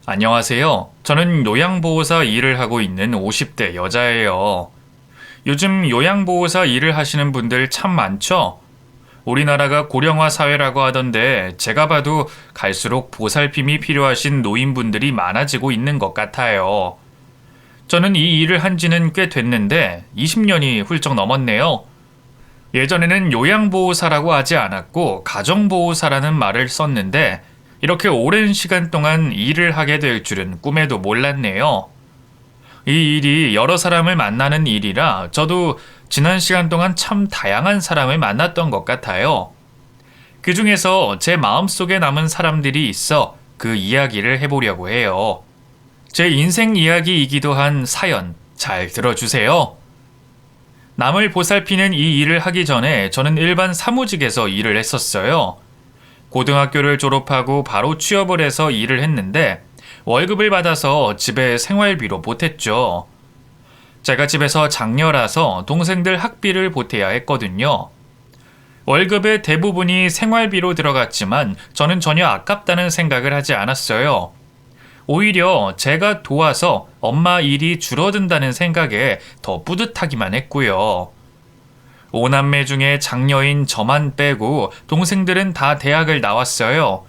안녕하세요. 저는 요양보호사 일을 하고 있는 50대 여자예요. 요즘 요양보호사 일을 하시는 분들 참 많죠? 우리나라가 고령화 사회라고 하던데 제가 봐도 갈수록 보살핌이 필요하신 노인분들이 많아지고 있는 것 같아요. 저는 이 일을 한 지는 꽤 됐는데 20년이 훌쩍 넘었네요. 예전에는 요양보호사라고 하지 않았고 가정보호사라는 말을 썼는데 이렇게 오랜 시간 동안 일을 하게 될 줄은 꿈에도 몰랐네요. 이 일이 여러 사람을 만나는 일이라 저도 지난 시간 동안 참 다양한 사람을 만났던 것 같아요. 그 중에서 제 마음속에 남은 사람들이 있어 그 이야기를 해보려고 해요. 제 인생 이야기이기도 한 사연 잘 들어주세요. 남을 보살피는 이 일을 하기 전에 저는 일반 사무직에서 일을 했었어요. 고등학교를 졸업하고 바로 취업을 해서 일을 했는데 월급을 받아서 집에 생활비로 보탰죠. 제가 집에서 장녀라서 동생들 학비를 보태야 했거든요. 월급의 대부분이 생활비로 들어갔지만 저는 전혀 아깝다는 생각을 하지 않았어요. 오히려 제가 도와서 엄마 일이 줄어든다는 생각에 더 뿌듯하기만 했고요. 5남매 중에 장녀인 저만 빼고 동생들은 다 대학을 나왔어요.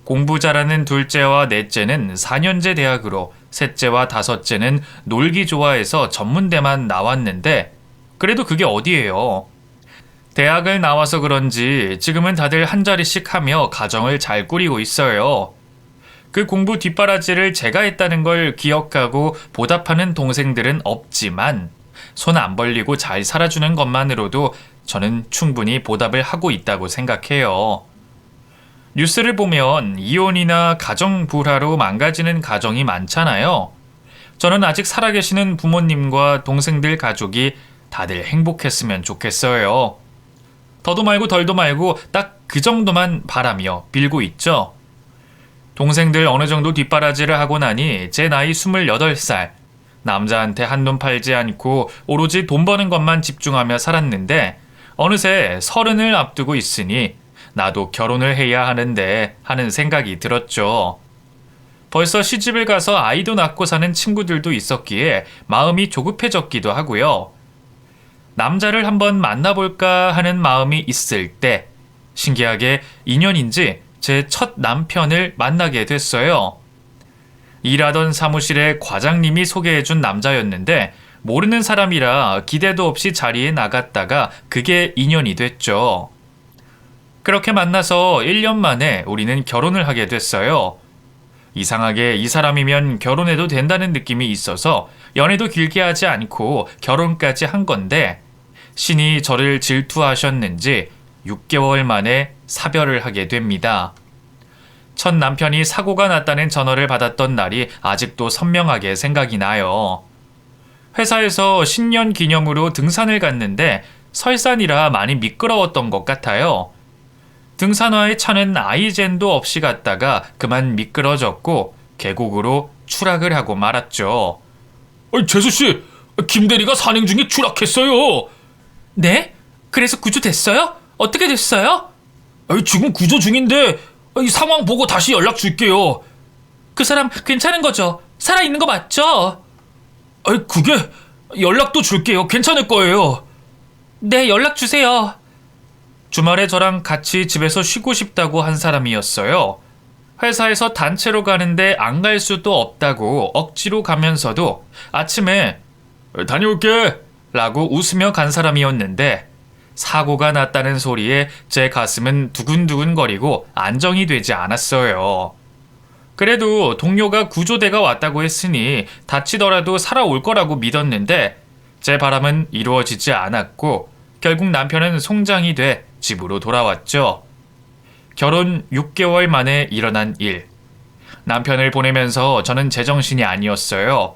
공부 잘하는 둘째와 넷째는 4년제 대학으로 셋째와 다섯째는 놀기 좋아해서 전문대만 나왔는데 그래도 그게 어디예요. 대학을 나와서 그런지 지금은 다들 한 자리씩 하며 가정을 잘 꾸리고 있어요. 그 공부 뒷바라지를 제가 했다는 걸 기억하고 보답하는 동생들은 없지만 손 안 벌리고 잘 살아주는 것만으로도 저는 충분히 보답을 하고 있다고 생각해요. 뉴스를 보면 이혼이나 가정 불화로 망가지는 가정이 많잖아요. 저는 아직 살아계시는 부모님과 동생들 가족이 다들 행복했으면 좋겠어요. 더도 말고 덜도 말고 딱 그 정도만 바라며 빌고 있죠. 동생들 어느 정도 뒷바라지를 하고 나니 제 나이 28살. 남자한테 한눈 팔지 않고 오로지 돈 버는 것만 집중하며 살았는데 어느새 30을 앞두고 있으니 나도 결혼을 해야 하는데 하는 생각이 들었죠. 벌써 시집을 가서 아이도 낳고 사는 친구들도 있었기에 마음이 조급해졌기도 하고요. 남자를 한번 만나볼까 하는 마음이 있을 때 신기하게 인연인지 제 첫 남편을 만나게 됐어요. 일하던 사무실에 과장님이 소개해준 남자였는데 모르는 사람이라 기대도 없이 자리에 나갔다가 그게 인연이 됐죠. 그렇게 만나서 1년 만에 우리는 결혼을 하게 됐어요. 이상하게 이 사람이면 결혼해도 된다는 느낌이 있어서 연애도 길게 하지 않고 결혼까지 한 건데 신이 저를 질투하셨는지 6개월 만에 사별을 하게 됩니다. 첫 남편이 사고가 났다는 전화를 받았던 날이 아직도 선명하게 생각이 나요. 회사에서 신년 기념으로 등산을 갔는데 설산이라 많이 미끄러웠던 것 같아요. 등산화에 차는 아이젠도 없이 갔다가 그만 미끄러졌고 계곡으로 추락을 하고 말았죠. 재수씨, 김 대리가 산행 중에 추락했어요. 네? 그래서 구조됐어요? 어떻게 됐어요? 지금 구조 중인데 이 상황 보고 다시 연락 줄게요. 그 사람 괜찮은 거죠? 살아있는 거 맞죠? 그게 연락도 줄게요. 괜찮을 거예요. 네, 연락 주세요. 주말에 저랑 같이 집에서 쉬고 싶다고 한 사람이었어요. 회사에서 단체로 가는데 안 갈 수도 없다고 억지로 가면서도 아침에 다녀올게 라고 웃으며 간 사람이었는데 사고가 났다는 소리에 제 가슴은 두근두근거리고 안정이 되지 않았어요. 그래도 동료가 구조대가 왔다고 했으니 다치더라도 살아올 거라고 믿었는데 제 바람은 이루어지지 않았고 결국 남편은 송장이 돼 집으로 돌아왔죠. 결혼 6개월 만에 일어난 일. 남편을 보내면서 저는 제정신이 아니었어요.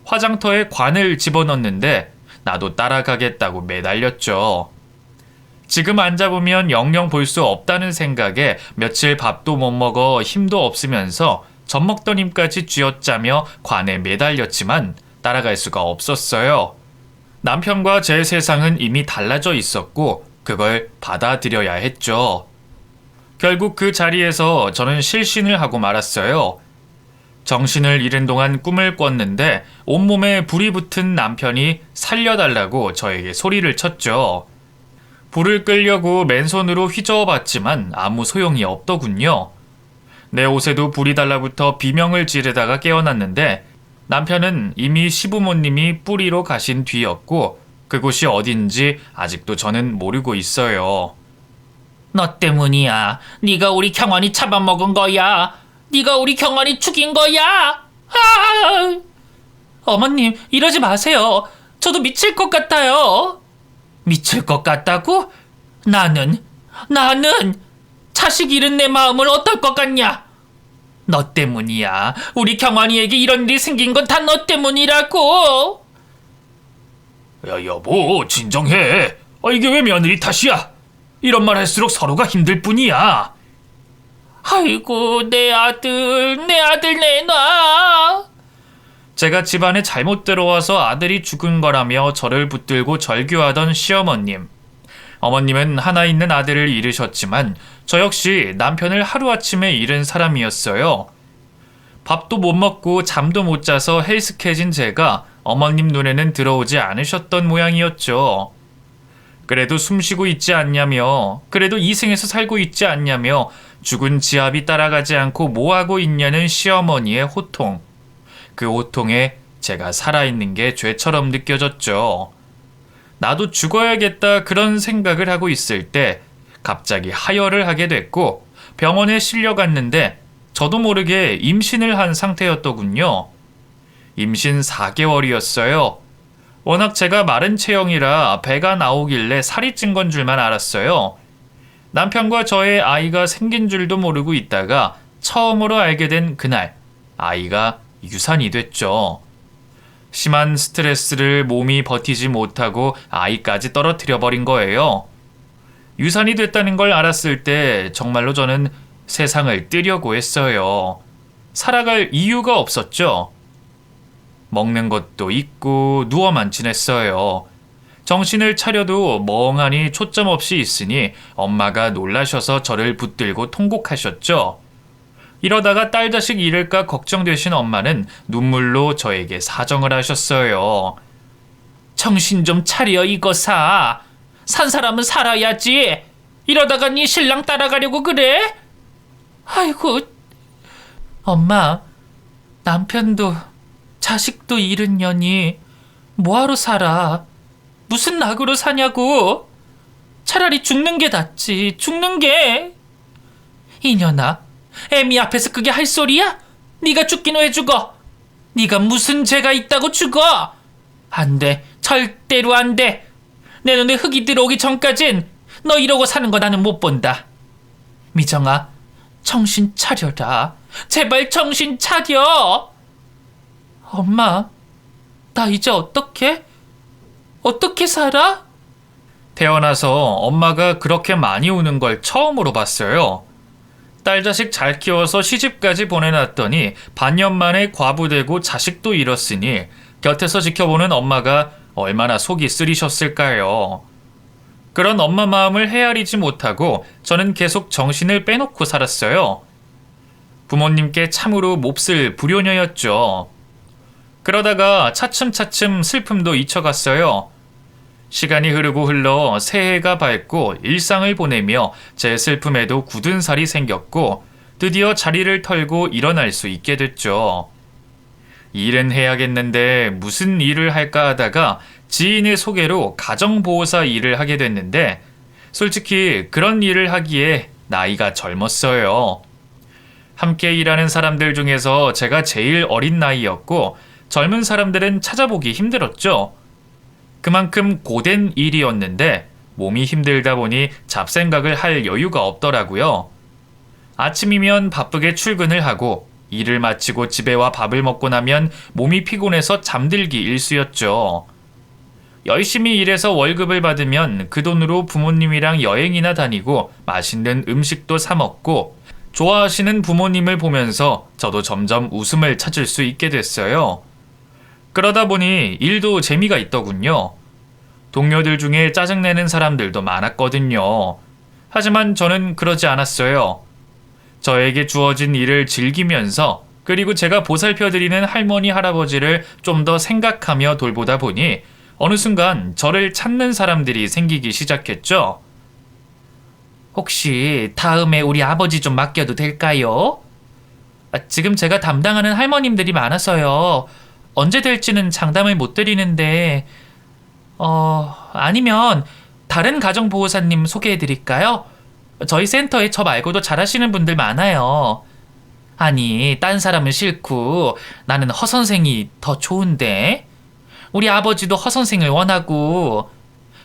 화장터에 관을 집어넣는데 나도 따라가겠다고 매달렸죠. 지금 앉아보면 영영 볼 수 없다는 생각에 며칠 밥도 못 먹어 힘도 없으면서 젖 먹던 힘까지 쥐어짜며 관에 매달렸지만 따라갈 수가 없었어요. 남편과 제 세상은 이미 달라져 있었고 그걸 받아들여야 했죠. 결국 그 자리에서 저는 실신을 하고 말았어요. 정신을 잃은 동안 꿈을 꿨는데 온몸에 불이 붙은 남편이 살려달라고 저에게 소리를 쳤죠. 불을 끌려고 맨손으로 휘저어 봤지만 아무 소용이 없더군요. 내 옷에도 불이 달라붙어 비명을 지르다가 깨어났는데 남편은 이미 시부모님이 뿌리로 가신 뒤였고 그곳이 어딘지 아직도 저는 모르고 있어요. 너 때문이야. 네가 우리 경환이 잡아먹은 거야. 네가 우리 경환이 죽인 거야. 아! 어머님, 이러지 마세요. 저도 미칠 것 같아요. 미칠 것 같다고? 나는 자식 잃은 내 마음을 어떨 것 같냐? 너 때문이야. 우리 경환이에게 이런 일이 생긴 건 다 너 때문이라고. 야, 여보, 진정해. 이게 왜 며느리 탓이야? 이런 말 할수록 서로가 힘들 뿐이야. 아이고, 내 아들 내놔. 제가 집안에 잘못 들어와서 아들이 죽은 거라며 저를 붙들고 절규하던 시어머님. 어머님은 하나 있는 아들을 잃으셨지만 저 역시 남편을 하루아침에 잃은 사람이었어요. 밥도 못 먹고 잠도 못 자서 헬스케진 제가 어머님 눈에는 들어오지 않으셨던 모양이었죠. 그래도 숨쉬고 있지 않냐며, 그래도 이 생에서 살고 있지 않냐며 죽은 지압이 따라가지 않고 뭐하고 있냐는 시어머니의 호통. 그 호통에 제가 살아있는 게 죄처럼 느껴졌죠. 나도 죽어야겠다 그런 생각을 하고 있을 때 갑자기 하혈을 하게 됐고 병원에 실려갔는데 저도 모르게 임신을 한 상태였더군요. 임신 4개월이었어요. 워낙 제가 마른 체형이라 배가 나오길래 살이 찐 건 줄만 알았어요. 남편과 저의 아이가 생긴 줄도 모르고 있다가 처음으로 알게 된 그날 아이가 유산이 됐죠. 심한 스트레스를 몸이 버티지 못하고 아이까지 떨어뜨려 버린 거예요. 유산이 됐다는 걸 알았을 때 정말로 저는 세상을 뜨려고 했어요. 살아갈 이유가 없었죠. 먹는 것도 있고 누워만 지냈어요. 정신을 차려도 멍하니 초점 없이 있으니 엄마가 놀라셔서 저를 붙들고 통곡하셨죠. 이러다가 딸 자식 잃을까 걱정되신 엄마는 눈물로 저에게 사정을 하셨어요. 정신 좀 차려 이거사. 산 사람은 살아야지. 이러다가 네 신랑 따라가려고 그래? 아이고. 엄마, 남편도 자식도 잃은 년이 뭐하러 살아? 무슨 낙으로 사냐고. 차라리 죽는 게 낫지. 죽는 게. 이년아, 애미 앞에서 그게 할 소리야? 네가 죽긴 왜 죽어? 네가 무슨 죄가 있다고 죽어? 안 돼. 절대로 안 돼. 내 눈에 흙이 들어오기 전까진 너 이러고 사는 거 나는 못 본다. 미정아, 정신 차려라. 제발 정신 차려. 엄마, 나 이제 어떻게 살아? 태어나서 엄마가 그렇게 많이 우는 걸 처음으로 봤어요. 딸 자식 잘 키워서 시집까지 보내놨더니 반년 만에 과부되고 자식도 잃었으니 곁에서 지켜보는 엄마가 얼마나 속이 쓰리셨을까요. 그런 엄마 마음을 헤아리지 못하고 저는 계속 정신을 빼놓고 살았어요. 부모님께 참으로 몹쓸 불효녀였죠. 그러다가 차츰차츰 슬픔도 잊혀갔어요. 시간이 흐르고 흘러 새해가 밝고 일상을 보내며 제 슬픔에도 굳은 살이 생겼고 드디어 자리를 털고 일어날 수 있게 됐죠. 일은 해야겠는데 무슨 일을 할까 하다가 지인의 소개로 가정보호사 일을 하게 됐는데 솔직히 그런 일을 하기에 나이가 젊었어요. 함께 일하는 사람들 중에서 제가 제일 어린 나이였고 젊은 사람들은 찾아보기 힘들었죠. 그만큼 고된 일이었는데 몸이 힘들다 보니 잡생각을 할 여유가 없더라고요. 아침이면 바쁘게 출근을 하고 일을 마치고 집에 와 밥을 먹고 나면 몸이 피곤해서 잠들기 일쑤였죠. 열심히 일해서 월급을 받으면 그 돈으로 부모님이랑 여행이나 다니고 맛있는 음식도 사 먹고 좋아하시는 부모님을 보면서 저도 점점 웃음을 찾을 수 있게 됐어요. 그러다 보니 일도 재미가 있더군요. 동료들 중에 짜증내는 사람들도 많았거든요. 하지만 저는 그러지 않았어요. 저에게 주어진 일을 즐기면서 그리고 제가 보살펴드리는 할머니, 할아버지를 좀 더 생각하며 돌보다 보니 어느 순간 저를 찾는 사람들이 생기기 시작했죠. 혹시 다음에 우리 아버지 좀 맡겨도 될까요? 지금 제가 담당하는 할머님들이 많아서요. 언제 될지는 장담을 못 드리는데, 아니면 다른 가정보호사님 소개해 드릴까요? 저희 센터에 저 말고도 잘하시는 분들 많아요. 아니, 딴 사람은 싫고 나는 허 선생이 더 좋은데. 우리 아버지도 허 선생을 원하고,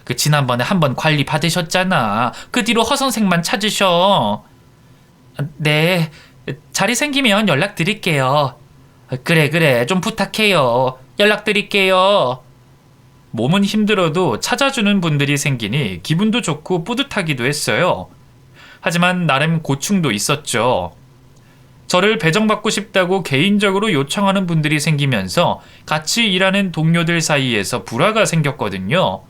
그 지난번에 한번 관리 받으셨잖아. 그 뒤로 허 선생만 찾으셔. 네, 자리 생기면 연락드릴게요. 그래, 좀 부탁해요. 연락드릴게요. 몸은 힘들어도 찾아주는 분들이 생기니 기분도 좋고 뿌듯하기도 했어요. 하지만 나름 고충도 있었죠. 저를 배정받고 싶다고 개인적으로 요청하는 분들이 생기면서 같이 일하는 동료들 사이에서 불화가 생겼거든요.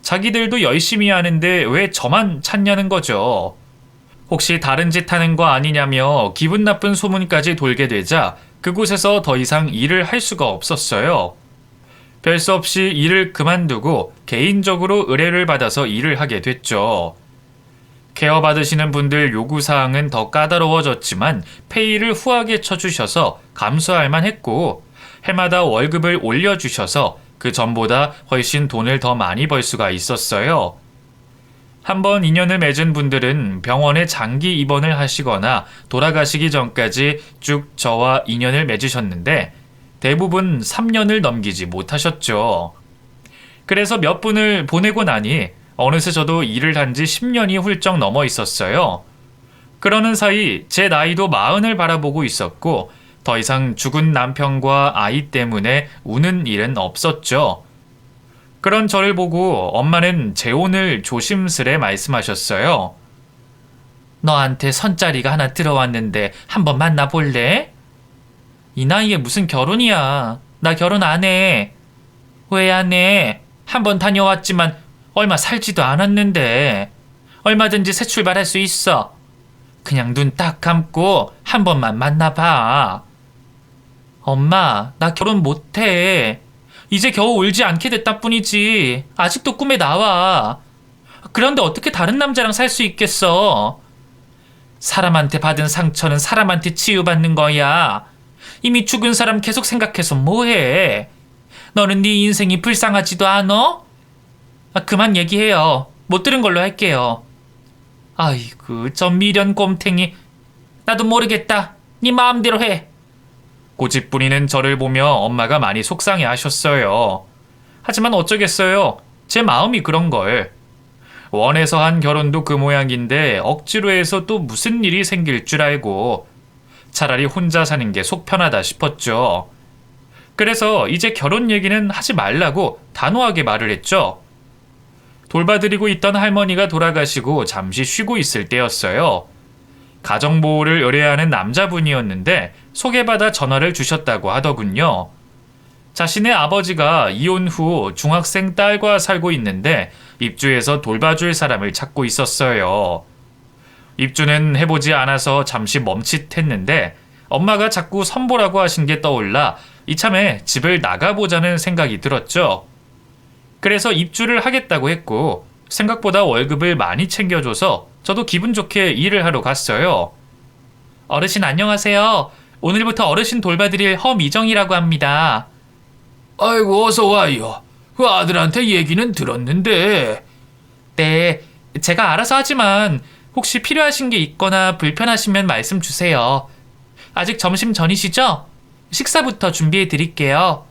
자기들도 열심히 하는데 왜 저만 찾냐는 거죠. 혹시 다른 짓 하는 거 아니냐며 기분 나쁜 소문까지 돌게 되자 그곳에서 더 이상 일을 할 수가 없었어요. 별 수 없이 일을 그만두고 개인적으로 의뢰를 받아서 일을 하게 됐죠. 케어 받으시는 분들 요구사항은 더 까다로워졌지만 페이를 후하게 쳐주셔서 감수할 만했고 해마다 월급을 올려주셔서 그 전보다 훨씬 돈을 더 많이 벌 수가 있었어요. 한번 인연을 맺은 분들은 병원에 장기 입원을 하시거나 돌아가시기 전까지 쭉 저와 인연을 맺으셨는데 대부분 3년을 넘기지 못하셨죠. 그래서 몇 분을 보내고 나니 어느새 저도 일을 한 지 10년이 훌쩍 넘어 있었어요. 그러는 사이 제 나이도 40을 바라보고 있었고 더 이상 죽은 남편과 아이 때문에 우는 일은 없었죠. 그런 저를 보고 엄마는 재혼을 조심스레 말씀하셨어요. 너한테 선자리가 하나 들어왔는데 한번 만나볼래? 이 나이에 무슨 결혼이야. 나 결혼 안 해. 왜 안 해? 한번 다녀왔지만 얼마 살지도 않았는데. 얼마든지 새 출발할 수 있어. 그냥 눈 딱 감고 한 번만 만나봐. 엄마, 나 결혼 못 해. 이제 겨우 울지 않게 됐다 뿐이지. 아직도 꿈에 나와. 그런데 어떻게 다른 남자랑 살 수 있겠어? 사람한테 받은 상처는 사람한테 치유받는 거야. 이미 죽은 사람 계속 생각해서 뭐해? 너는 네 인생이 불쌍하지도 않아? 그만 얘기해요. 못 들은 걸로 할게요. 아이고, 저 미련 꼼탱이. 나도 모르겠다. 네 마음대로 해. 고집 부리는 저를 보며 엄마가 많이 속상해 하셨어요. 하지만 어쩌겠어요. 제 마음이 그런 걸. 원해서 한 결혼도 그 모양인데 억지로 해서 또 무슨 일이 생길 줄 알고 차라리 혼자 사는 게 속 편하다 싶었죠. 그래서 이제 결혼 얘기는 하지 말라고 단호하게 말을 했죠. 돌봐드리고 있던 할머니가 돌아가시고 잠시 쉬고 있을 때였어요. 가정보호를 의뢰하는 남자분이었는데 소개받아 전화를 주셨다고 하더군요. 자신의 아버지가 이혼 후 중학생 딸과 살고 있는데 입주해서 돌봐줄 사람을 찾고 있었어요. 입주는 해보지 않아서 잠시 멈칫했는데 엄마가 자꾸 선보라고 하신 게 떠올라 이참에 집을 나가보자는 생각이 들었죠. 그래서 입주를 하겠다고 했고 생각보다 월급을 많이 챙겨줘서 저도 기분 좋게 일을 하러 갔어요. 어르신 안녕하세요. 오늘부터 어르신 돌봐드릴 허미정이라고 합니다. 아이고, 어서 와요. 그 아들한테 얘기는 들었는데. 네, 제가 알아서 하지만 혹시 필요하신 게 있거나 불편하시면 말씀 주세요. 아직 점심 전이시죠? 식사부터 준비해 드릴게요.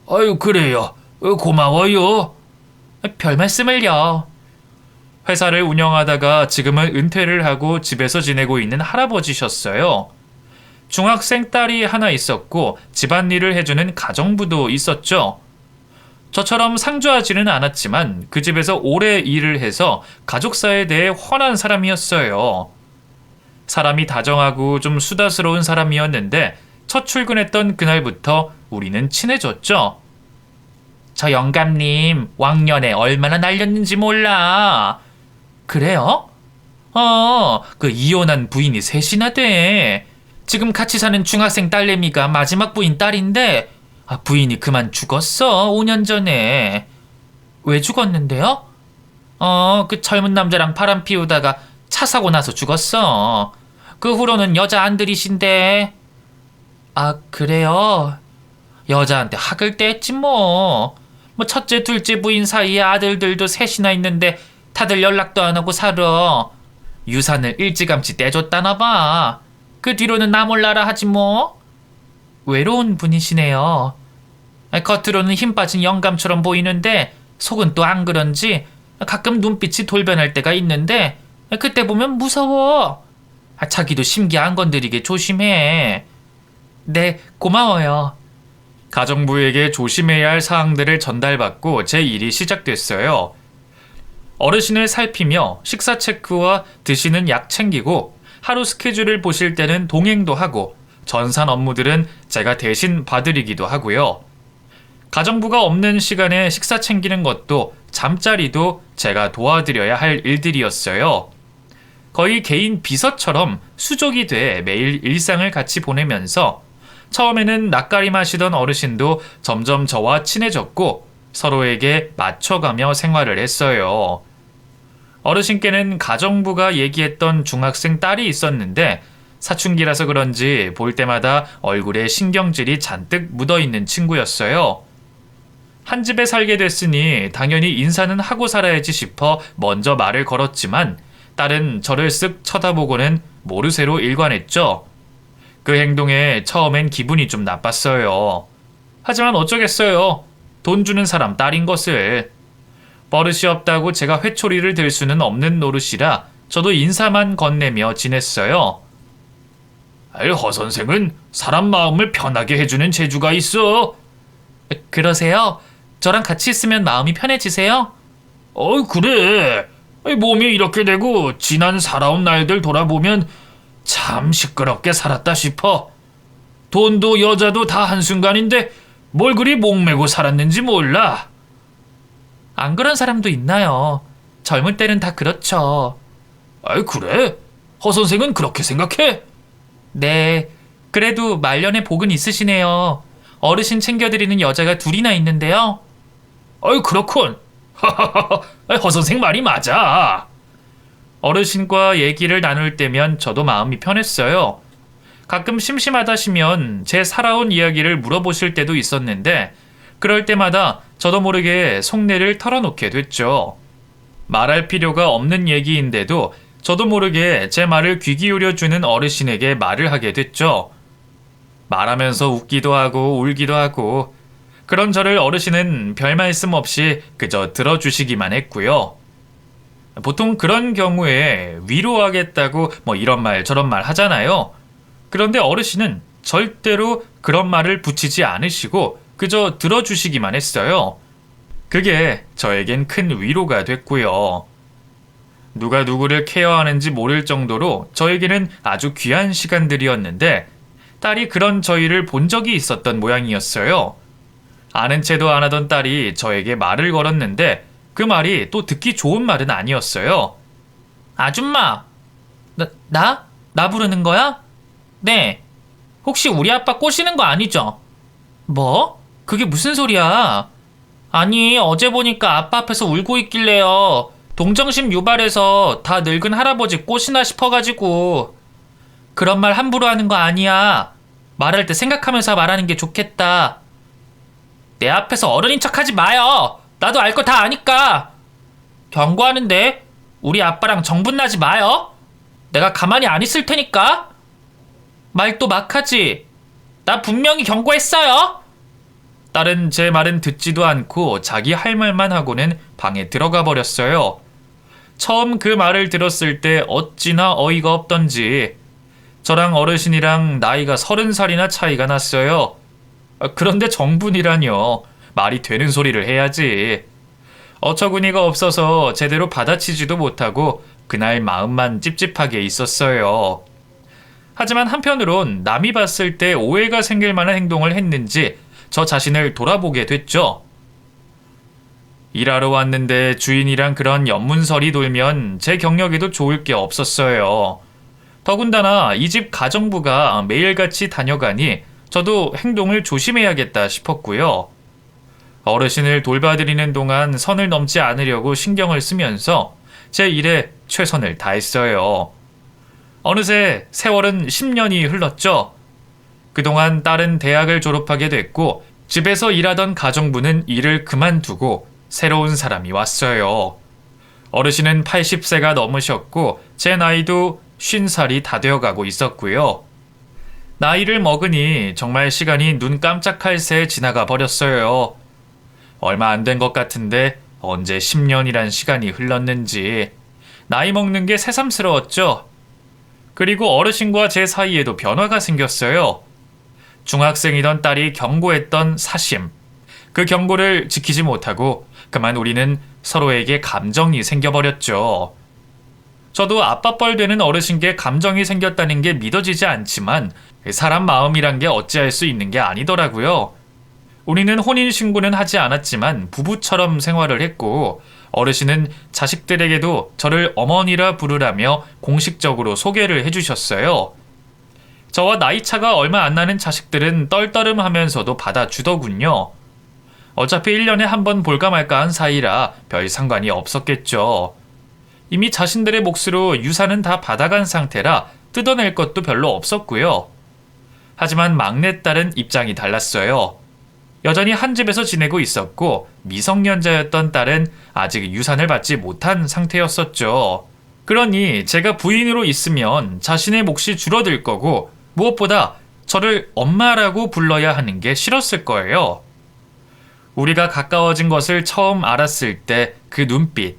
아유, 그래요. 고마워요. 별 말씀을요. 회사를 운영하다가 지금은 은퇴를 하고 집에서 지내고 있는 할아버지셨어요. 중학생 딸이 하나 있었고 집안일을 해주는 가정부도 있었죠. 저처럼 상주하지는 않았지만 그 집에서 오래 일을 해서 가족사에 대해 훤한 사람이었어요. 사람이 다정하고 좀 수다스러운 사람이었는데 첫 출근했던 그날부터 우리는 친해졌죠. 저 영감님 왕년에 얼마나 날렸는지 몰라. 그래요? 그 이혼한 부인이 셋이나 돼. 지금 같이 사는 중학생 딸내미가 마지막 부인 딸인데 부인이 그만 죽었어. 5년 전에. 왜 죽었는데요? 그 젊은 남자랑 바람 피우다가 차 사고 나서 죽었어. 그 후로는 여자 안 들이신데. 아, 그래요? 여자한테 학을 뗐지 뭐. 첫째, 둘째 부인 사이에 아들들도 셋이나 있는데 다들 연락도 안 하고 살아. 유산을 일찌감치 떼줬다나 봐. 그 뒤로는 나 몰라라 하지 뭐. 외로운 분이시네요. 겉으로는 힘 빠진 영감처럼 보이는데 속은 또 안 그런지 가끔 눈빛이 돌변할 때가 있는데 그때 보면 무서워. 자기도 심기 안 건드리게 조심해. 네, 고마워요. 가정부에게 조심해야 할 사항들을 전달받고 제 일이 시작됐어요. 어르신을 살피며 식사 체크와 드시는 약 챙기고 하루 스케줄을 보실 때는 동행도 하고 전산 업무들은 제가 대신 봐드리기도 하고요. 가정부가 없는 시간에 식사 챙기는 것도 잠자리도 제가 도와드려야 할 일들이었어요. 거의 개인 비서처럼 수족이 돼 매일 일상을 같이 보내면서 처음에는 낯가리 마시던 어르신도 점점 저와 친해졌고 서로에게 맞춰가며 생활을 했어요. 어르신께는 가정부가 얘기했던 중학생 딸이 있었는데 사춘기라서 그런지 볼 때마다 얼굴에 신경질이 잔뜩 묻어있는 친구였어요. 한 집에 살게 됐으니 당연히 인사는 하고 살아야지 싶어 먼저 말을 걸었지만 딸은 저를 쓱 쳐다보고는 모르쇠로 일관했죠. 그 행동에 처음엔 기분이 좀 나빴어요. 하지만 어쩌겠어요. 돈 주는 사람 딸인 것을. 버릇이 없다고 제가 회초리를 들 수는 없는 노릇이라 저도 인사만 건네며 지냈어요. 허 선생은 사람 마음을 편하게 해주는 재주가 있어. 그러세요? 저랑 같이 있으면 마음이 편해지세요? 그래. 몸이 이렇게 되고 지난 살아온 날들 돌아보면 참 시끄럽게 살았다 싶어. 돈도 여자도 다 한순간인데 뭘 그리 목매고 살았는지 몰라. 안 그런 사람도 있나요? 젊을 때는 다 그렇죠. 그래? 허 선생은 그렇게 생각해? 네, 그래도 말년에 복은 있으시네요. 어르신 챙겨드리는 여자가 둘이나 있는데요. 그렇군. 허 선생 말이 맞아. 어르신과 얘기를 나눌 때면 저도 마음이 편했어요. 가끔 심심하다시면 제 살아온 이야기를 물어보실 때도 있었는데 그럴 때마다 저도 모르게 속내를 털어놓게 됐죠. 말할 필요가 없는 얘기인데도 저도 모르게 제 말을 귀 기울여주는 어르신에게 말을 하게 됐죠. 말하면서 웃기도 하고 울기도 하고 그런 저를 어르신은 별 말씀 없이 그저 들어주시기만 했고요. 보통 그런 경우에 위로하겠다고 이런 말 저런 말 하잖아요. 그런데 어르신은 절대로 그런 말을 붙이지 않으시고 그저 들어주시기만 했어요. 그게 저에겐 큰 위로가 됐고요. 누가 누구를 케어하는지 모를 정도로 저에게는 아주 귀한 시간들이었는데 딸이 그런 저희를 본 적이 있었던 모양이었어요. 아는 채도 안 하던 딸이 저에게 말을 걸었는데 그 말이 또 듣기 좋은 말은 아니었어요. 아줌마, 나 부르는 거야? 네. 혹시 우리 아빠 꼬시는 거 아니죠? 뭐? 그게 무슨 소리야? 아니, 어제 보니까 아빠 앞에서 울고 있길래요. 동정심 유발해서 다 늙은 할아버지 꼬시나 싶어가지고. 그런 말 함부로 하는 거 아니야. 말할 때 생각하면서 말하는 게 좋겠다. 내 앞에서 어른인 척 하지 마요. 나도 알 거 다 아니까. 경고하는데 우리 아빠랑 정분나지 마요. 내가 가만히 안 있을 테니까. 말 또 막 하지. 나 분명히 경고했어요. 딸은 제 말은 듣지도 않고 자기 할 말만 하고는 방에 들어가 버렸어요. 처음 그 말을 들었을 때 어찌나 어이가 없던지. 저랑 어르신이랑 나이가 30살이나 차이가 났어요. 그런데 정분이라뇨. 말이 되는 소리를 해야지. 어처구니가 없어서 제대로 받아치지도 못하고 그날 마음만 찝찝하게 있었어요. 하지만 한편으론 남이 봤을 때 오해가 생길 만한 행동을 했는지 저 자신을 돌아보게 됐죠. 일하러 왔는데 주인이랑 그런 연문설이 돌면 제 경력에도 좋을 게 없었어요. 더군다나 이 집 가정부가 매일같이 다녀가니 저도 행동을 조심해야겠다 싶었고요. 어르신을 돌봐드리는 동안 선을 넘지 않으려고 신경을 쓰면서 제 일에 최선을 다했어요. 어느새 세월은 10년이 흘렀죠. 그동안 딸은 대학을 졸업하게 됐고 집에서 일하던 가정부는 일을 그만두고 새로운 사람이 왔어요. 어르신은 80세가 넘으셨고 제 나이도 50살이 다 되어가고 있었고요. 나이를 먹으니 정말 시간이 눈 깜짝할 새에 지나가 버렸어요. 얼마 안 된 것 같은데 언제 10년이란 시간이 흘렀는지 나이 먹는 게 새삼스러웠죠. 그리고 어르신과 제 사이에도 변화가 생겼어요. 중학생이던 딸이 경고했던 사심. 그 경고를 지키지 못하고 그만 우리는 서로에게 감정이 생겨버렸죠. 저도 아빠뻘 되는 어르신께 감정이 생겼다는 게 믿어지지 않지만 사람 마음이란 게 어찌할 수 있는 게 아니더라고요. 우리는 혼인신고는 하지 않았지만 부부처럼 생활을 했고 어르신은 자식들에게도 저를 어머니라 부르라며 공식적으로 소개를 해주셨어요. 저와 나이차가 얼마 안 나는 자식들은 떨떠름하면서도 받아주더군요. 어차피 1년에 한 번 볼까 말까 한 사이라 별 상관이 없었겠죠. 이미 자신들의 몫으로 유산은 다 받아간 상태라 뜯어낼 것도 별로 없었고요. 하지만 막내딸은 입장이 달랐어요. 여전히 한 집에서 지내고 있었고 미성년자였던 딸은 아직 유산을 받지 못한 상태였었죠. 그러니 제가 부인으로 있으면 자신의 몫이 줄어들 거고 무엇보다 저를 엄마라고 불러야 하는 게 싫었을 거예요. 우리가 가까워진 것을 처음 알았을 때 그 눈빛,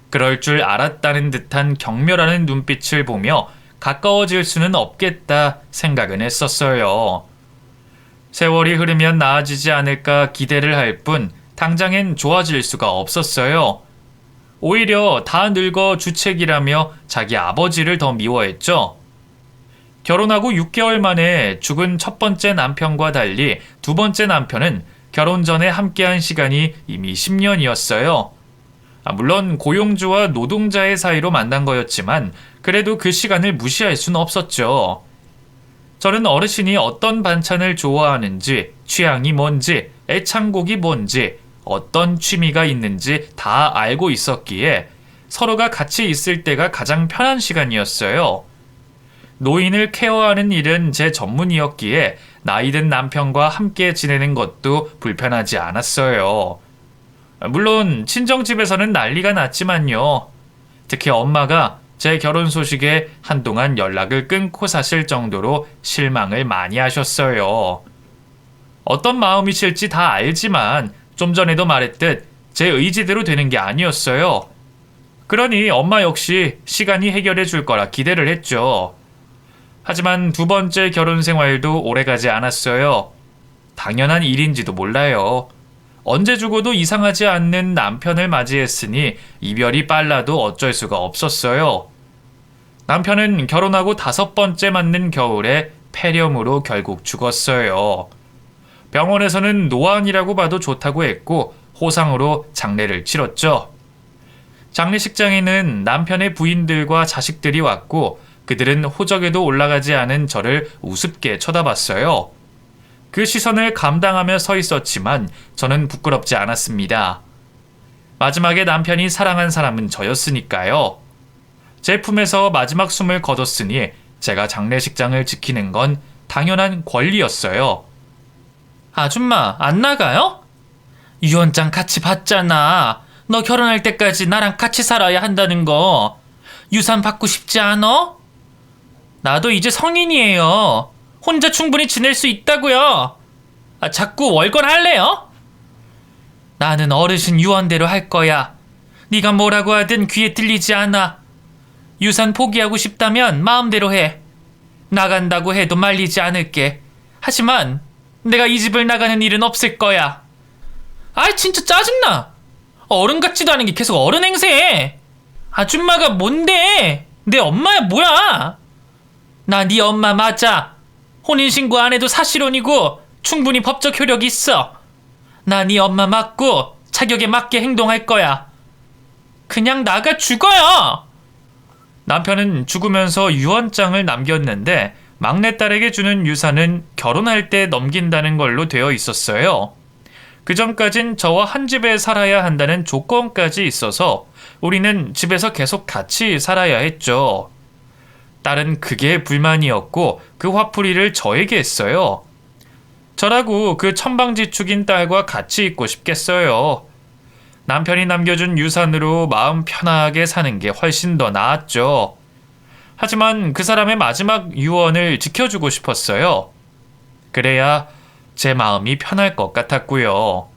그럴 줄 알았다는 듯한 경멸하는 눈빛을 보며 가까워질 수는 없겠다 생각은 했었어요. 세월이 흐르면 나아지지 않을까 기대를 할 뿐 당장엔 좋아질 수가 없었어요. 오히려 다 늙어 주책이라며 자기 아버지를 더 미워했죠. 결혼하고 6개월 만에 죽은 첫 번째 남편과 달리 두 번째 남편은 결혼 전에 함께한 시간이 이미 10년이었어요. 물론 고용주와 노동자의 사이로 만난 거였지만 그래도 그 시간을 무시할 수는 없었죠. 저는 어르신이 어떤 반찬을 좋아하는지, 취향이 뭔지, 애창곡이 뭔지, 어떤 취미가 있는지 다 알고 있었기에 서로가 같이 있을 때가 가장 편한 시간이었어요. 노인을 케어하는 일은 제 전문이었기에 나이든 남편과 함께 지내는 것도 불편하지 않았어요. 물론 친정집에서는 난리가 났지만요. 특히 엄마가 제 결혼 소식에 한동안 연락을 끊고 사실 정도로 실망을 많이 하셨어요. 어떤 마음이실지 다 알지만 좀 전에도 말했듯 제 의지대로 되는 게 아니었어요. 그러니 엄마 역시 시간이 해결해 줄 거라 기대를 했죠. 하지만 두 번째 결혼 생활도 오래가지 않았어요. 당연한 일인지도 몰라요. 언제 죽어도 이상하지 않는 남편을 맞이했으니 이별이 빨라도 어쩔 수가 없었어요. 남편은 결혼하고 5번째 맞는 겨울에 폐렴으로 결국 죽었어요. 병원에서는 노안이라고 봐도 좋다고 했고 호상으로 장례를 치렀죠. 장례식장에는 남편의 부인들과 자식들이 왔고 그들은 호적에도 올라가지 않은 저를 우습게 쳐다봤어요. 그 시선을 감당하며 서 있었지만 저는 부끄럽지 않았습니다. 마지막에 남편이 사랑한 사람은 저였으니까요. 제 품에서 마지막 숨을 거뒀으니 제가 장례식장을 지키는 건 당연한 권리였어요. 아줌마, 안 나가요? 유언장 같이 받잖아. 너 결혼할 때까지 나랑 같이 살아야 한다는 거. 유산 받고 싶지 않아? 나도 이제 성인이에요. 혼자 충분히 지낼 수 있다고요. 자꾸 월권할래요? 나는 어르신 유언대로 할 거야. 네가 뭐라고 하든 귀에 들리지 않아. 유산 포기하고 싶다면 마음대로 해. 나간다고 해도 말리지 않을게. 하지만 내가 이 집을 나가는 일은 없을 거야. 아이 진짜 짜증나. 어른 같지도 않은 게 계속 어른 행세해. 아줌마가 뭔데? 내 엄마야 뭐야? 나 네 엄마 맞아. 혼인신고 안 해도 사실혼이고 충분히 법적 효력이 있어. 나 네 엄마 맞고 자격에 맞게 행동할 거야. 그냥 나가 죽어요. 남편은 죽으면서 유언장을 남겼는데 막내딸에게 주는 유산은 결혼할 때 넘긴다는 걸로 되어 있었어요. 그 전까진 저와 한 집에 살아야 한다는 조건까지 있어서 우리는 집에서 계속 같이 살아야 했죠. 딸은 그게 불만이었고 그 화풀이를 저에게 했어요. 저라고 그 천방지축인 딸과 같이 있고 싶겠어요. 남편이 남겨준 유산으로 마음 편하게 사는 게 훨씬 더 나았죠. 하지만 그 사람의 마지막 유언을 지켜주고 싶었어요. 그래야 제 마음이 편할 것 같았고요.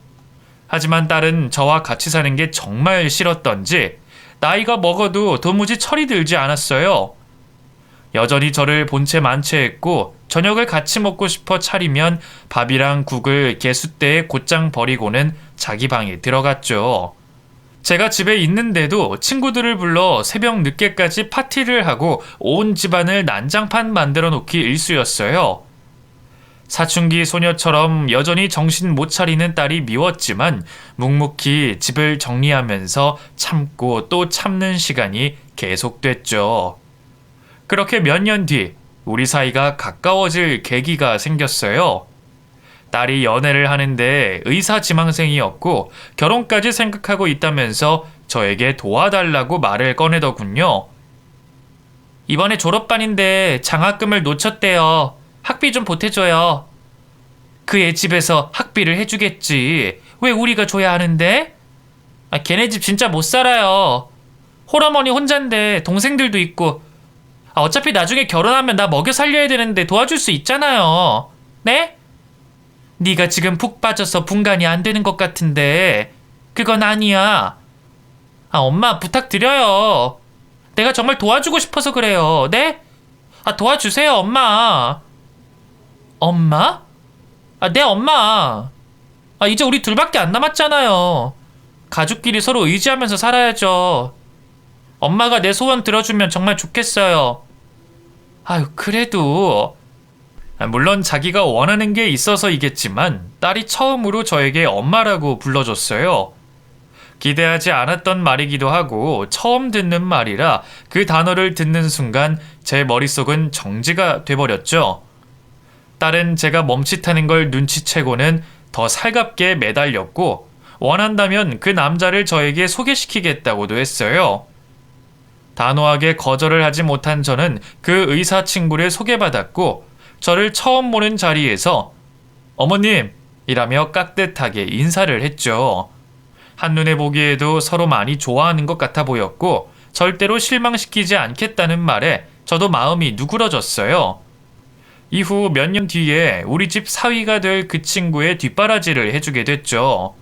하지만 딸은 저와 같이 사는 게 정말 싫었던지 나이가 먹어도 도무지 철이 들지 않았어요. 여전히 저를 본체 만체했고 저녁을 같이 먹고 싶어 차리면 밥이랑 국을 개수대에 곧장 버리고는 자기 방에 들어갔죠. 제가 집에 있는데도 친구들을 불러 새벽 늦게까지 파티를 하고 온 집안을 난장판 만들어 놓기 일쑤였어요. 사춘기 소녀처럼 여전히 정신 못 차리는 딸이 미웠지만 묵묵히 집을 정리하면서 참고 또 참는 시간이 계속됐죠. 그렇게 몇 년 뒤 우리 사이가 가까워질 계기가 생겼어요. 딸이 연애를 하는데 의사 지망생이었고 결혼까지 생각하고 있다면서 저에게 도와달라고 말을 꺼내더군요. 이번에 졸업반인데 장학금을 놓쳤대요. 학비 좀 보태줘요. 그 애 집에서 학비를 해주겠지. 왜 우리가 줘야 하는데? 걔네 집 진짜 못 살아요. 홀어머니 혼잔데 동생들도 있고. 어차피 나중에 결혼하면 나 먹여 살려야 되는데 도와줄 수 있잖아요. 네? 네가 지금 푹 빠져서 분간이 안 되는 것 같은데 그건 아니야. 엄마 부탁드려요. 내가 정말 도와주고 싶어서 그래요. 네? 도와주세요 엄마. 엄마? 네 엄마. 이제 우리 둘밖에 안 남았잖아요. 가족끼리 서로 의지하면서 살아야죠. 엄마가 내 소원 들어주면 정말 좋겠어요. 그래도 물론 자기가 원하는 게 있어서이겠지만 딸이 처음으로 저에게 엄마라고 불러줬어요. 기대하지 않았던 말이기도 하고 처음 듣는 말이라 그 단어를 듣는 순간 제 머릿속은 정지가 돼버렸죠. 딸은 제가 멈칫하는 걸 눈치채고는 더 살갑게 매달렸고 원한다면 그 남자를 저에게 소개시키겠다고도 했어요. 단호하게 거절을 하지 못한 저는 그 의사 친구를 소개받았고 저를 처음 보는 자리에서 어머님! 이라며 깍듯하게 인사를 했죠. 한눈에 보기에도 서로 많이 좋아하는 것 같아 보였고 절대로 실망시키지 않겠다는 말에 저도 마음이 누그러졌어요. 이후 몇 년 뒤에 우리 집 사위가 될 그 친구의 뒷바라지를 해주게 됐죠.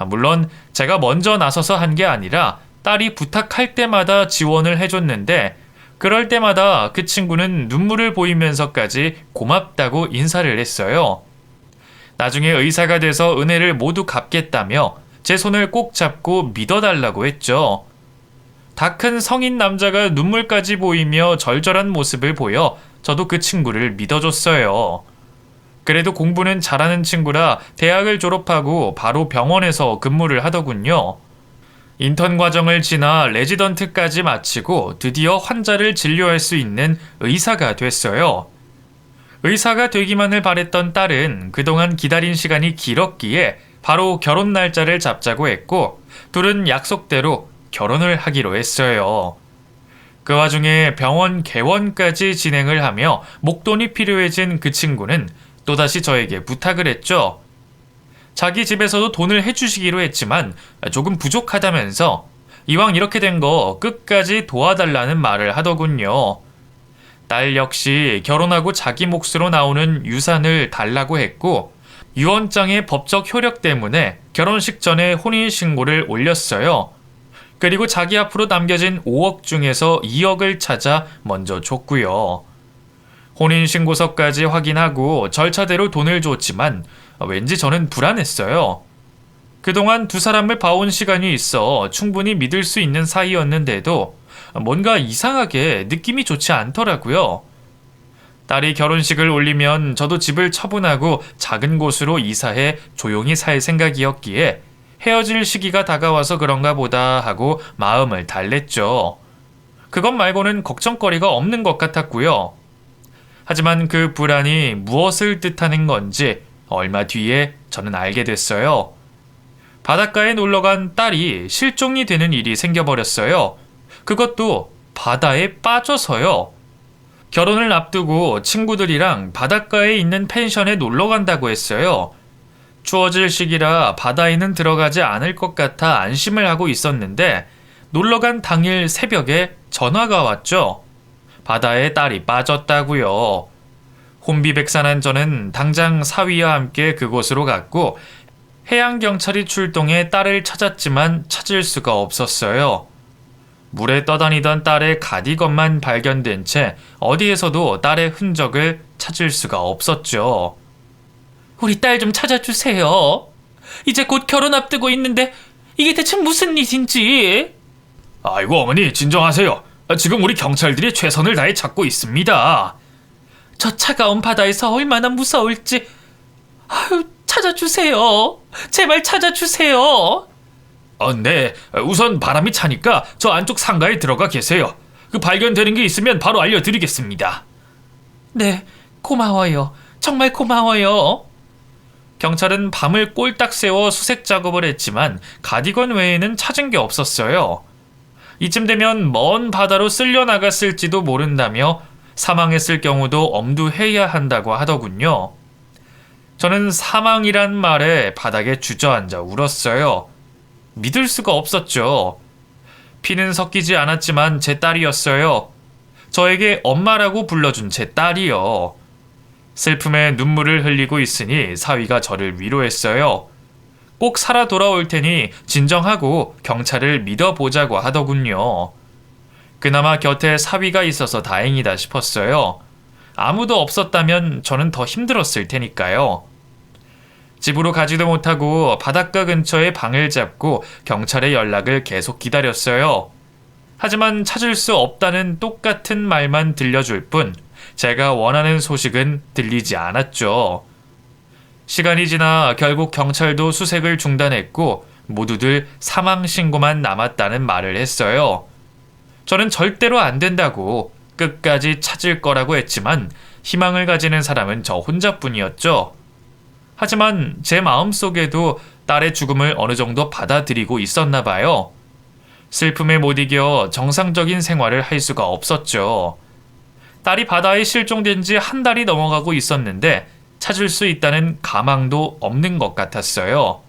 물론 제가 먼저 나서서 한 게 아니라 딸이 부탁할 때마다 지원을 해줬는데 그럴 때마다 그 친구는 눈물을 보이면서까지 고맙다고 인사를 했어요. 나중에 의사가 돼서 은혜를 모두 갚겠다며 제 손을 꼭 잡고 믿어달라고 했죠. 다 큰 성인 남자가 눈물까지 보이며 절절한 모습을 보여 저도 그 친구를 믿어줬어요. 그래도 공부는 잘하는 친구라 대학을 졸업하고 바로 병원에서 근무를 하더군요. 인턴 과정을 지나 레지던트까지 마치고 드디어 환자를 진료할 수 있는 의사가 됐어요. 의사가 되기만을 바랬던 딸은 그동안 기다린 시간이 길었기에 바로 결혼 날짜를 잡자고 했고 둘은 약속대로 결혼을 하기로 했어요. 그 와중에 병원 개원까지 진행을 하며 목돈이 필요해진 그 친구는 또다시 저에게 부탁을 했죠. 자기 집에서도 돈을 해주시기로 했지만 조금 부족하다면서 이왕 이렇게 된 거 끝까지 도와달라는 말을 하더군요. 딸 역시 결혼하고 자기 몫으로 나오는 유산을 달라고 했고 유언장의 법적 효력 때문에 결혼식 전에 혼인신고를 올렸어요. 그리고 자기 앞으로 남겨진 5억 중에서 2억을 찾아 먼저 줬고요. 혼인신고서까지 확인하고 절차대로 돈을 줬지만 왠지 저는 불안했어요. 그동안 두 사람을 봐온 시간이 있어 충분히 믿을 수 있는 사이였는데도 뭔가 이상하게 느낌이 좋지 않더라고요. 딸이 결혼식을 올리면 저도 집을 처분하고 작은 곳으로 이사해 조용히 살 생각이었기에 헤어질 시기가 다가와서 그런가 보다 하고 마음을 달랬죠. 그것 말고는 걱정거리가 없는 것 같았고요. 하지만 그 불안이 무엇을 뜻하는 건지 얼마 뒤에 저는 알게 됐어요. 바닷가에 놀러간 딸이 실종이 되는 일이 생겨버렸어요. 그것도 바다에 빠져서요. 결혼을 앞두고 친구들이랑 바닷가에 있는 펜션에 놀러 간다고 했어요. 추워질 시기라 바다에는 들어가지 않을 것 같아 안심을 하고 있었는데 놀러간 당일 새벽에 전화가 왔죠. 바다에 딸이 빠졌다고요. 혼비백산한 저는 당장 사위와 함께 그곳으로 갔고 해양경찰이 출동해 딸을 찾았지만 찾을 수가 없었어요. 물에 떠다니던 딸의 가디건만 발견된 채 어디에서도 딸의 흔적을 찾을 수가 없었죠. 우리 딸 좀 찾아주세요. 이제 곧 결혼 앞두고 있는데 이게 대체 무슨 일인지. 아이고 어머니 진정하세요. 지금 우리 경찰들이 최선을 다해 찾고 있습니다. 저 차가운 바다에서 얼마나 무서울지. 아유, 찾아주세요. 제발 찾아주세요. 네. 우선 바람이 차니까 저 안쪽 상가에 들어가 계세요. 그 발견되는 게 있으면 바로 알려드리겠습니다. 네, 고마워요. 정말 고마워요. 경찰은 밤을 꼴딱 새워 수색 작업을 했지만 가디건 외에는 찾은 게 없었어요. 이쯤 되면 먼 바다로 쓸려 나갔을지도 모른다며 사망했을 경우도 엄두해야 한다고 하더군요. 저는 사망이란 말에 바닥에 주저앉아 울었어요. 믿을 수가 없었죠. 피는 섞이지 않았지만 제 딸이었어요. 저에게 엄마라고 불러준 제 딸이요. 슬픔에 눈물을 흘리고 있으니 사위가 저를 위로했어요. 꼭 살아 돌아올 테니 진정하고 경찰을 믿어보자고 하더군요. 그나마 곁에 사위가 있어서 다행이다 싶었어요. 아무도 없었다면 저는 더 힘들었을 테니까요. 집으로 가지도 못하고 바닷가 근처에 방을 잡고 경찰의 연락을 계속 기다렸어요. 하지만 찾을 수 없다는 똑같은 말만 들려줄 뿐 제가 원하는 소식은 들리지 않았죠. 시간이 지나 결국 경찰도 수색을 중단했고 모두들 사망 신고만 남았다는 말을 했어요. 저는 절대로 안 된다고 끝까지 찾을 거라고 했지만 희망을 가지는 사람은 저 혼자뿐이었죠. 하지만 제 마음속에도 딸의 죽음을 어느 정도 받아들이고 있었나 봐요. 슬픔에 못 이겨 정상적인 생활을 할 수가 없었죠. 딸이 바다에 실종된 지 한 달이 넘어가고 있었는데 찾을 수 있다는 가망도 없는 것 같았어요.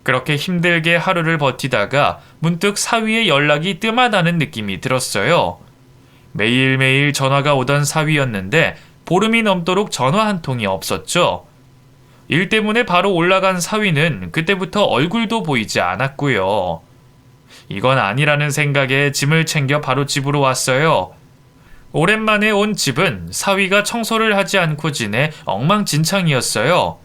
그렇게 힘들게 하루를 버티다가 문득 사위의 연락이 뜸하다는 느낌이 들었어요. 매일매일 전화가 오던 사위였는데 보름이 넘도록 전화 한 통이 없었죠. 일 때문에 바로 올라간 사위는 그때부터 얼굴도 보이지 않았고요. 이건 아니라는 생각에 짐을 챙겨 바로 집으로 왔어요. 오랜만에 온 집은 사위가 청소를 하지 않고 지내 엉망진창이었어요.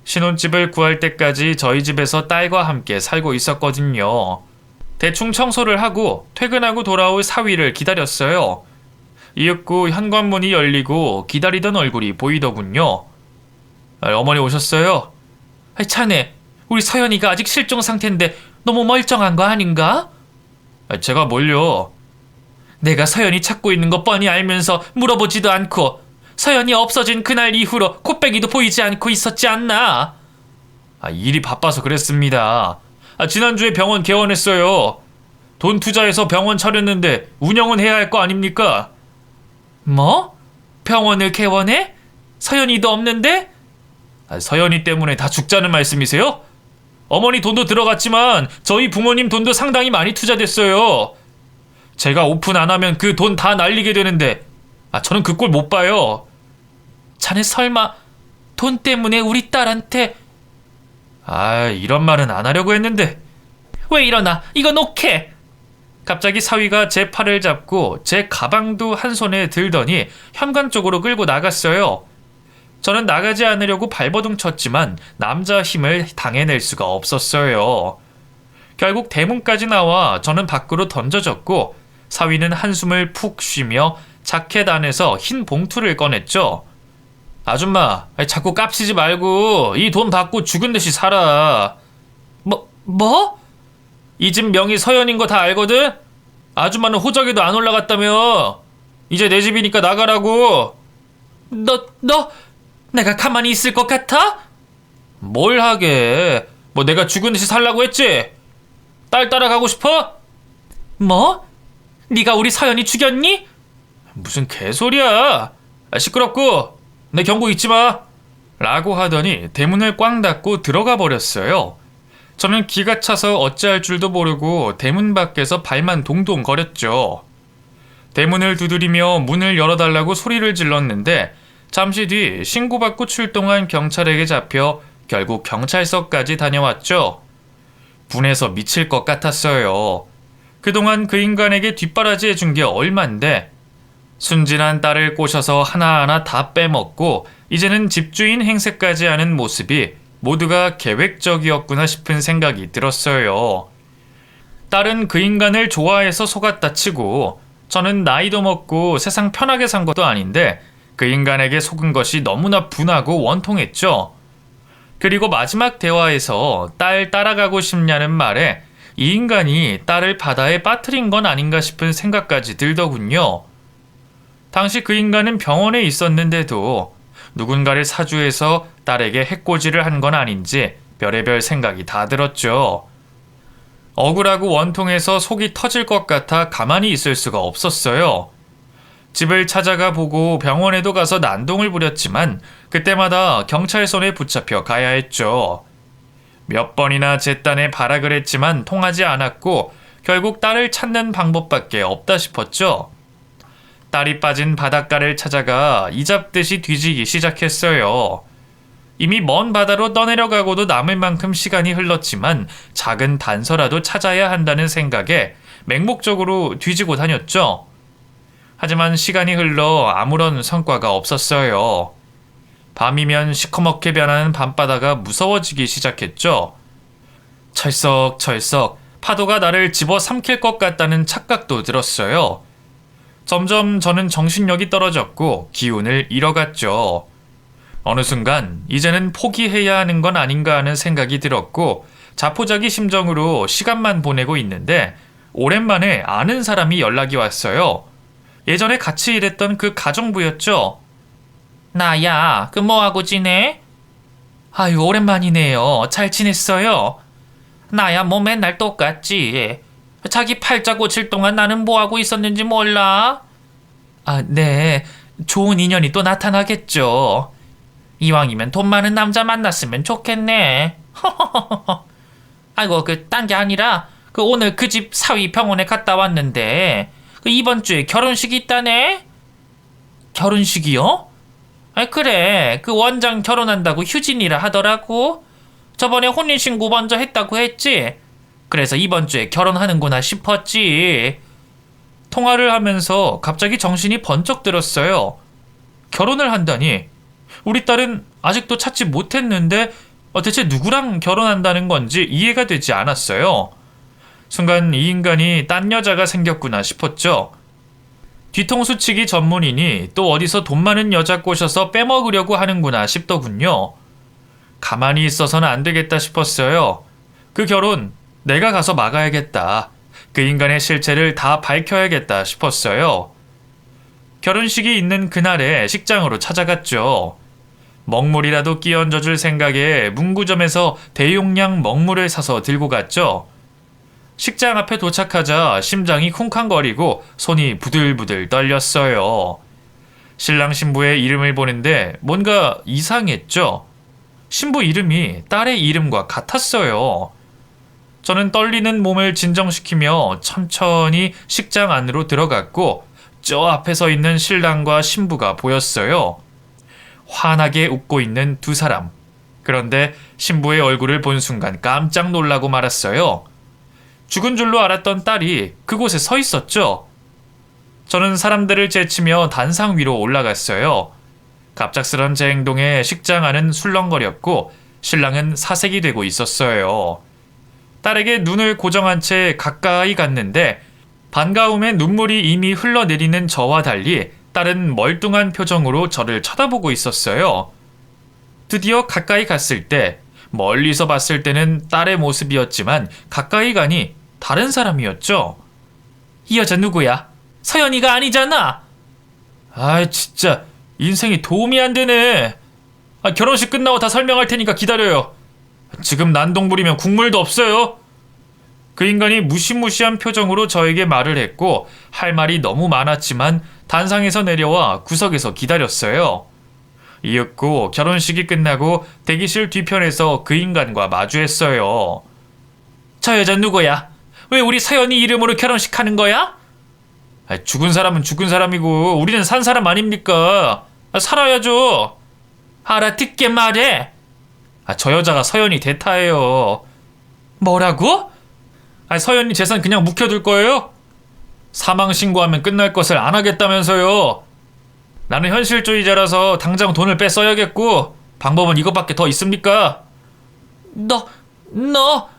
신혼집을 구할 때까지 저희 집에서 딸과 함께 살고 있었거든요. 대충 청소를 하고 퇴근하고 돌아올 사위를 기다렸어요. 이윽고 현관문이 열리고 기다리던 얼굴이 보이더군요. 어머니 오셨어요? 자네, 우리 서연이가 아직 실종 상태인데 너무 멀쩡한 거 아닌가? 제가 뭘요? 내가 서연이 찾고 있는 거 뻔히 알면서 물어보지도 않고 서연이 없어진 그날 이후로 코빼기도 보이지 않고 있었지 않나? 일이 바빠서 그랬습니다. 지난주에 병원 개원했어요. 돈 투자해서 병원 차렸는데 운영은 해야 할 거 아닙니까? 뭐? 병원을 개원해? 서연이도 없는데? 서연이 때문에 다 죽자는 말씀이세요? 어머니 돈도 들어갔지만 저희 부모님 돈도 상당히 많이 투자됐어요. 제가 오픈 안 하면 그 돈 다 날리게 되는데 저는 그 꼴 못 봐요. 자네 설마 돈 때문에 우리 딸한테... 이런 말은 안 하려고 했는데. 왜 이러나? 이거 놓게! 갑자기 사위가 제 팔을 잡고 제 가방도 한 손에 들더니 현관 쪽으로 끌고 나갔어요. 저는 나가지 않으려고 발버둥 쳤지만 남자 힘을 당해낼 수가 없었어요. 결국 대문까지 나와 저는 밖으로 던져졌고 사위는 한숨을 푹 쉬며 자켓 안에서 흰 봉투를 꺼냈죠. 아줌마, 자꾸 깝치지 말고 이 돈 받고 죽은 듯이 살아. 뭐? 이 집 명의 서연인 거 다 알거든? 아줌마는 호적에도 안 올라갔다며. 이제 내 집이니까 나가라고. 너 내가 가만히 있을 것 같아? 뭘 하게. 뭐 내가 죽은 듯이 살라고 했지? 딸 따라가고 싶어? 뭐? 네가 우리 서연이 죽였니? 무슨 개소리야. 시끄럽고 내 경고 잊지 마. 라고 하더니 대문을 꽝 닫고 들어가 버렸어요. 저는 기가 차서 어찌할 줄도 모르고 대문 밖에서 발만 동동 거렸죠. 대문을 두드리며 문을 열어달라고 소리를 질렀는데 잠시 뒤 신고받고 출동한 경찰에게 잡혀 결국 경찰서까지 다녀왔죠. 분해서 미칠 것 같았어요. 그동안 그 인간에게 뒷바라지 해준 게 얼만데 순진한 딸을 꼬셔서 하나하나 다 빼먹고 이제는 집주인 행세까지 하는 모습이 모두가 계획적이었구나 싶은 생각이 들었어요. 딸은 그 인간을 좋아해서 속았다 치고 저는 나이도 먹고 세상 편하게 산 것도 아닌데 그 인간에게 속은 것이 너무나 분하고 원통했죠. 그리고 마지막 대화에서 딸 따라가고 싶냐는 말에 이 인간이 딸을 바다에 빠뜨린 건 아닌가 싶은 생각까지 들더군요. 당시 그 인간은 병원에 있었는데도 누군가를 사주해서 딸에게 해코지를 한 건 아닌지 별의별 생각이 다 들었죠. 억울하고 원통해서 속이 터질 것 같아 가만히 있을 수가 없었어요. 집을 찾아가 보고 병원에도 가서 난동을 부렸지만 그때마다 경찰 손에 붙잡혀 가야 했죠. 몇 번이나 제 딴에 발악을 했지만 통하지 않았고 결국 딸을 찾는 방법밖에 없다 싶었죠. 딸이 빠진 바닷가를 찾아가 이잡듯이 뒤지기 시작했어요. 이미 먼 바다로 떠내려가고도 남을 만큼 시간이 흘렀지만 작은 단서라도 찾아야 한다는 생각에 맹목적으로 뒤지고 다녔죠. 하지만 시간이 흘러 아무런 성과가 없었어요. 밤이면 시커멓게 변하는 밤바다가 무서워지기 시작했죠. 철썩철썩 파도가 나를 집어삼킬 것 같다는 착각도 들었어요. 점점 저는 정신력이 떨어졌고 기운을 잃어갔죠. 어느 순간 이제는 포기해야 하는 건 아닌가 하는 생각이 들었고 자포자기 심정으로 시간만 보내고 있는데 오랜만에 아는 사람이 연락이 왔어요. 예전에 같이 일했던 그 가정부였죠. 나야, 그 뭐하고 지내? 아유, 오랜만이네요. 잘 지냈어요? 나야 뭐 맨날 똑같지. 자기 팔자 고칠 동안 나는 뭐하고 있었는지 몰라? 아, 네. 좋은 인연이 또 나타나겠죠. 이왕이면 돈 많은 남자 만났으면 좋겠네. 아이고, 딴 게 아니라 오늘 그 집 사위 병원에 갔다 왔는데 이번 주에 결혼식이 있다네? 결혼식이요? 그래, 그 원장 결혼한다고 휴진이라 하더라고. 저번에 혼인신고 먼저 했다고 했지. 그래서 이번 주에 결혼하는구나 싶었지. 통화를 하면서 갑자기 정신이 번쩍 들었어요. 결혼을 한다니. 우리 딸은 아직도 찾지 못했는데 대체 누구랑 결혼한다는 건지 이해가 되지 않았어요. 순간 이 인간이 딴 여자가 생겼구나 싶었죠. 뒤통수 치기 전문이니 또 어디서 돈 많은 여자 꼬셔서 빼먹으려고 하는구나 싶더군요. 가만히 있어서는 안 되겠다 싶었어요. 그 결혼 내가 가서 막아야겠다. 그 인간의 실체를 다 밝혀야겠다 싶었어요. 결혼식이 있는 그날에 식장으로 찾아갔죠. 먹물이라도 끼얹어줄 생각에 문구점에서 대용량 먹물을 사서 들고 갔죠. 식장 앞에 도착하자 심장이 쿵쾅거리고 손이 부들부들 떨렸어요. 신랑 신부의 이름을 보는데 뭔가 이상했죠. 신부 이름이 딸의 이름과 같았어요. 저는 떨리는 몸을 진정시키며 천천히 식장 안으로 들어갔고 저 앞에 서 있는 신랑과 신부가 보였어요. 환하게 웃고 있는 두 사람. 그런데 신부의 얼굴을 본 순간 깜짝 놀라고 말았어요. 죽은 줄로 알았던 딸이 그곳에 서 있었죠. 저는 사람들을 제치며 단상 위로 올라갔어요. 갑작스런 제 행동에 식장 안은 술렁거렸고 신랑은 사색이 되고 있었어요. 딸에게 눈을 고정한 채 가까이 갔는데 반가움에 눈물이 이미 흘러내리는 저와 달리 딸은 멀뚱한 표정으로 저를 쳐다보고 있었어요. 드디어 가까이 갔을 때 멀리서 봤을 때는 딸의 모습이었지만 가까이 가니 다른 사람이었죠. 이 여자 누구야? 서연이가 아니잖아. 아, 진짜 인생이 도움이 안 되네. 결혼식 끝나고 다 설명할 테니까 기다려요. 지금 난동 부리면 국물도 없어요. 그 인간이 무시무시한 표정으로 저에게 말을 했고 할 말이 너무 많았지만 단상에서 내려와 구석에서 기다렸어요. 이윽고 결혼식이 끝나고 대기실 뒤편에서 그 인간과 마주했어요. 저 여자 누구야? 왜 우리 서연이 이름으로 결혼식 하는 거야? 죽은 사람은 죽은 사람이고 우리는 산 사람 아닙니까? 살아야죠. 알아듣게 말해. 저 여자가 서연이 대타예요. 뭐라고? 서연이 재산 그냥 묵혀둘 거예요? 사망 신고하면 끝날 것을 안 하겠다면서요. 나는 현실주의자라서 당장 돈을 뺏어야겠고 방법은 이것밖에 더 있습니까? 너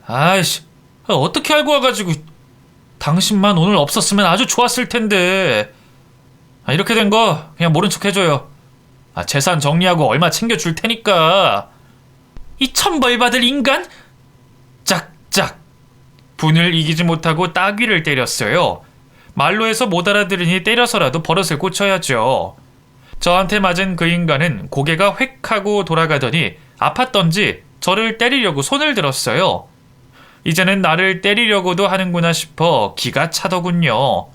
아이씨, 어떻게 알고 와가지고. 당신만 오늘 없었으면 아주 좋았을 텐데. 이렇게 된 거 그냥 모른 척 해줘요. 재산 정리하고 얼마 챙겨줄 테니까. 이 천벌 받을 인간? 짝짝. 분을 이기지 못하고 따귀를 때렸어요. 말로 해서 못 알아들으니 때려서라도 버릇을 고쳐야죠. 저한테 맞은 그 인간은 고개가 획 하고 돌아가더니 아팠던지 저를 때리려고 손을 들었어요. 이제는 나를 때리려고도 하는구나 싶어 기가 차더군요.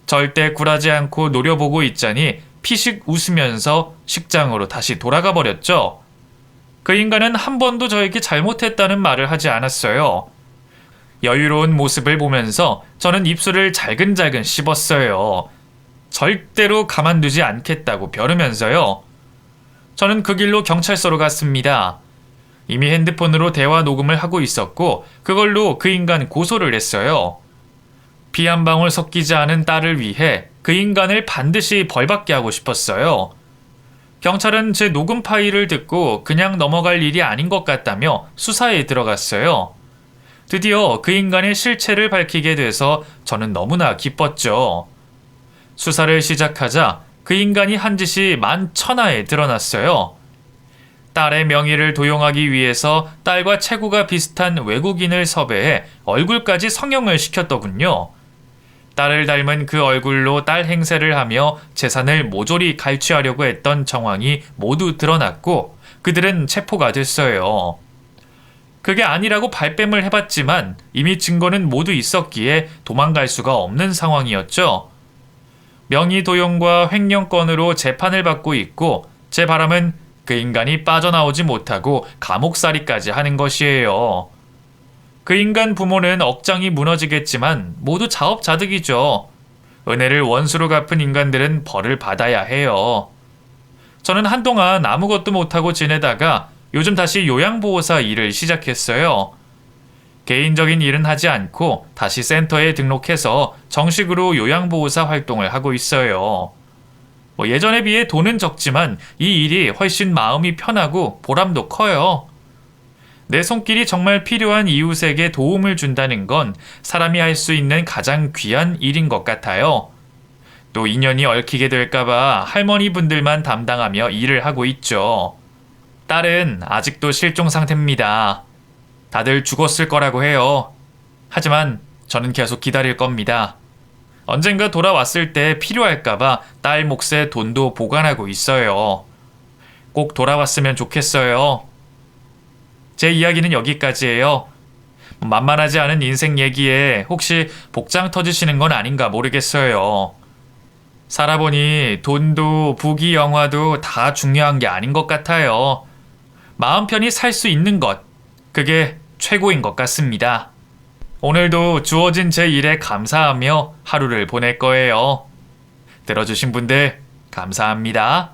절대 굴하지 않고 노려보고 있자니 피식 웃으면서 식장으로 다시 돌아가 버렸죠. 그 인간은 한 번도 저에게 잘못했다는 말을 하지 않았어요. 여유로운 모습을 보면서 저는 입술을 잘근잘근 씹었어요. 절대로 가만두지 않겠다고 벼르면서요. 저는 그 길로 경찰서로 갔습니다. 이미 핸드폰으로 대화 녹음을 하고 있었고 그걸로 그 인간 고소를 했어요. 피 한 방울 섞이지 않은 딸을 위해 그 인간을 반드시 벌받게 하고 싶었어요. 경찰은 제 녹음 파일을 듣고 그냥 넘어갈 일이 아닌 것 같다며 수사에 들어갔어요. 드디어 그 인간의 실체를 밝히게 돼서 저는 너무나 기뻤죠. 수사를 시작하자 그 인간이 한 짓이 만천하에 드러났어요. 딸의 명의를 도용하기 위해서 딸과 체구가 비슷한 외국인을 섭외해 얼굴까지 성형을 시켰더군요. 딸을 닮은 그 얼굴로 딸 행세를 하며 재산을 모조리 갈취하려고 했던 정황이 모두 드러났고 그들은 체포가 됐어요. 그게 아니라고 발뺌을 해봤지만 이미 증거는 모두 있었기에 도망갈 수가 없는 상황이었죠. 명의 도용과 횡령건으로 재판을 받고 있고 제 바람은 그 인간이 빠져나오지 못하고 감옥살이까지 하는 것이에요. 그 인간 부모는 억장이 무너지겠지만 모두 자업자득이죠. 은혜를 원수로 갚은 인간들은 벌을 받아야 해요. 저는 한동안 아무것도 못하고 지내다가 요즘 다시 요양보호사 일을 시작했어요. 개인적인 일은 하지 않고 다시 센터에 등록해서 정식으로 요양보호사 활동을 하고 있어요. 예전에 비해 돈은 적지만 이 일이 훨씬 마음이 편하고 보람도 커요. 내 손길이 정말 필요한 이웃에게 도움을 준다는 건 사람이 할 수 있는 가장 귀한 일인 것 같아요. 또 인연이 얽히게 될까봐 할머니분들만 담당하며 일을 하고 있죠. 딸은 아직도 실종 상태입니다. 다들 죽었을 거라고 해요. 하지만 저는 계속 기다릴 겁니다. 언젠가 돌아왔을 때 필요할까봐 딸 몫의 돈도 보관하고 있어요. 꼭 돌아왔으면 좋겠어요. 제 이야기는 여기까지예요. 만만하지 않은 인생 얘기에 혹시 복장 터지시는 건 아닌가 모르겠어요. 살아보니 돈도 부귀 영화도 다 중요한 게 아닌 것 같아요. 마음 편히 살 수 있는 것, 그게 최고인 것 같습니다. 오늘도 주어진 제 일에 감사하며 하루를 보낼 거예요. 들어주신 분들 감사합니다.